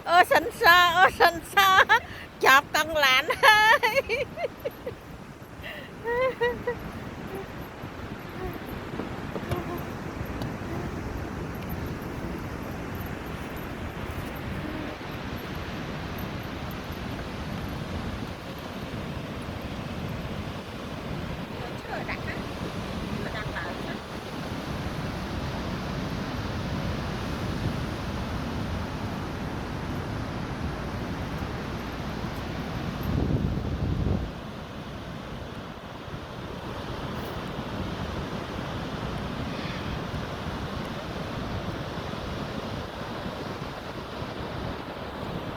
Ô sân xa chọc con lạnh ơi.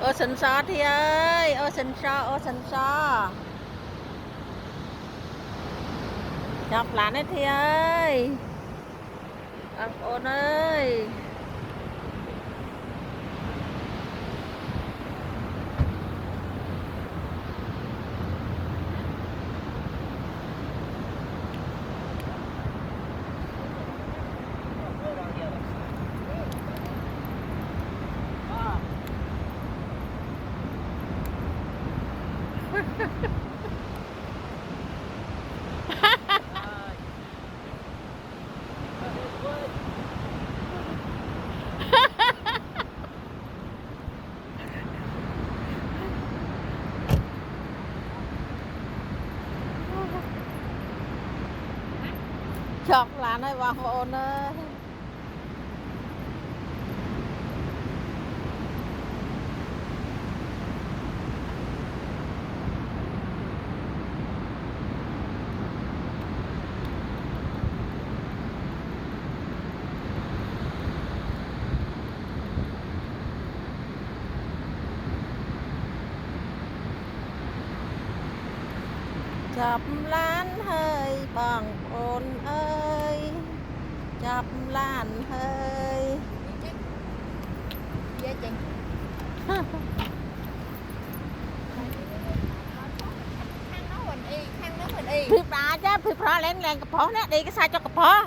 Ô sân so thì ơi, ô sân so chọc lạnh ấy thì ơi, ông ôn ơi. Chọc lạnh ơiបងប្អូនអើយ chọc lan hơiបងប្អូនអើយchọc lan hơi Dễ chị. Khăn nó mình y. ពីបាចាពីប្រឡែងកប៉ោះនេះឌីcái xa choកប៉ោះ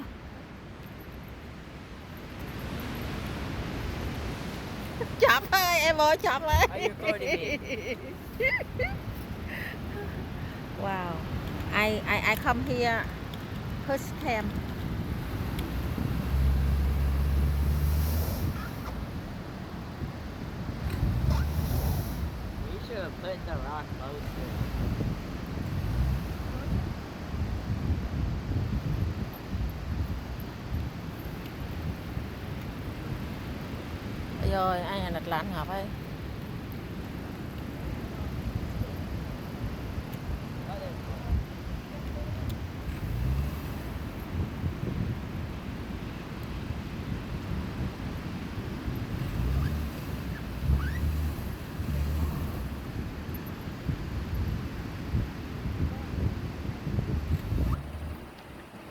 chọc ơi em ơi chọc ơi. Are you recording me? Wow, I come here first time. We should have put the rock closer. Rồi anh là lạnh ngọc ơi.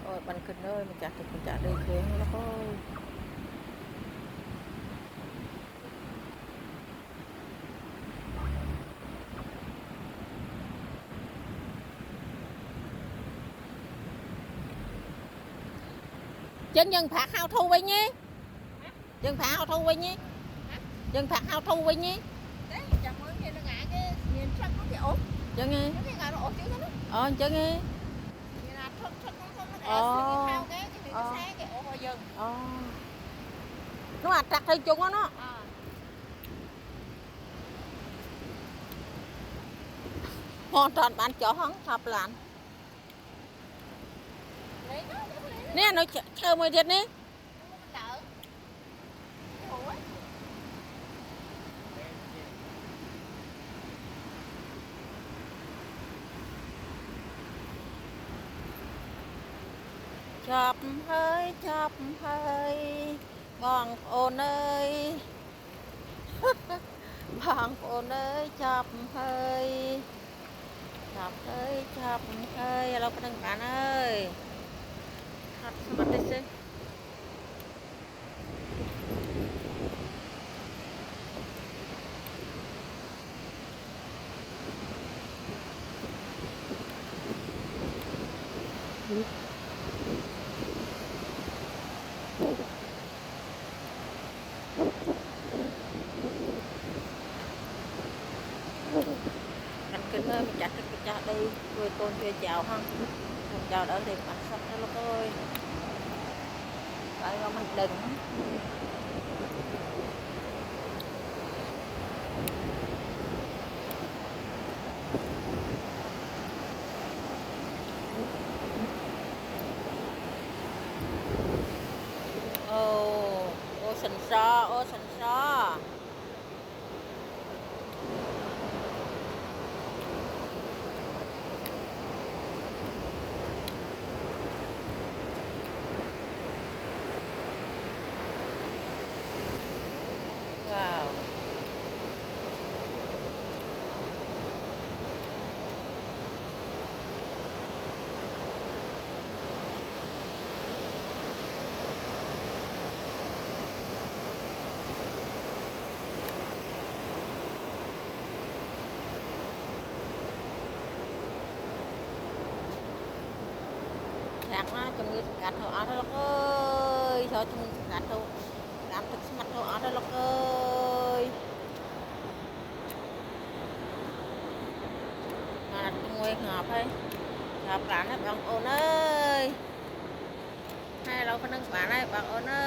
Ôi bánh kinh ơi mình chặt thì mình chặt đi khuyến nó thôi. Chân dân phạt hao thu với nhé. Dân phạt hao thu với nhé. Dân phạt hao thu với nhé. Đấy, chồng ơi nghe nó ngã cái nhìn sắc nó cái ốp. Chân nghe. Nó cái ngã nó ốp chứ nó. Chân nghe. Nhìn là thân nó thao cái thì nó sáng cái ốp ở dần. Nó mà trặc theo chung á nó. Hoàn toàn bán chó hóng thập lạnh. Nè nó chờ mười thiệt nè. chọc hơiបងប្អូនអើយ បងប្អូនអើយchọc hơiឥឡូវប៉ណ្ណឹងបានអើយហត់ស្មាត់ទេ mình chặt đi rồi con kia chào ha mình chào đỡ thì mặt sắp nó lúc ơi tại mình đừng ô sần so wow sạc nó chừng như gạt thôi ở đó lóc ơi thôi chừng gạt thôi làm thực mặt thôi ở đó lóc ơi mà nguyên ngọt thôi ngọt là nó bằng ôn ơi hay đâu có nâng bạn ơi bạn ôn ơi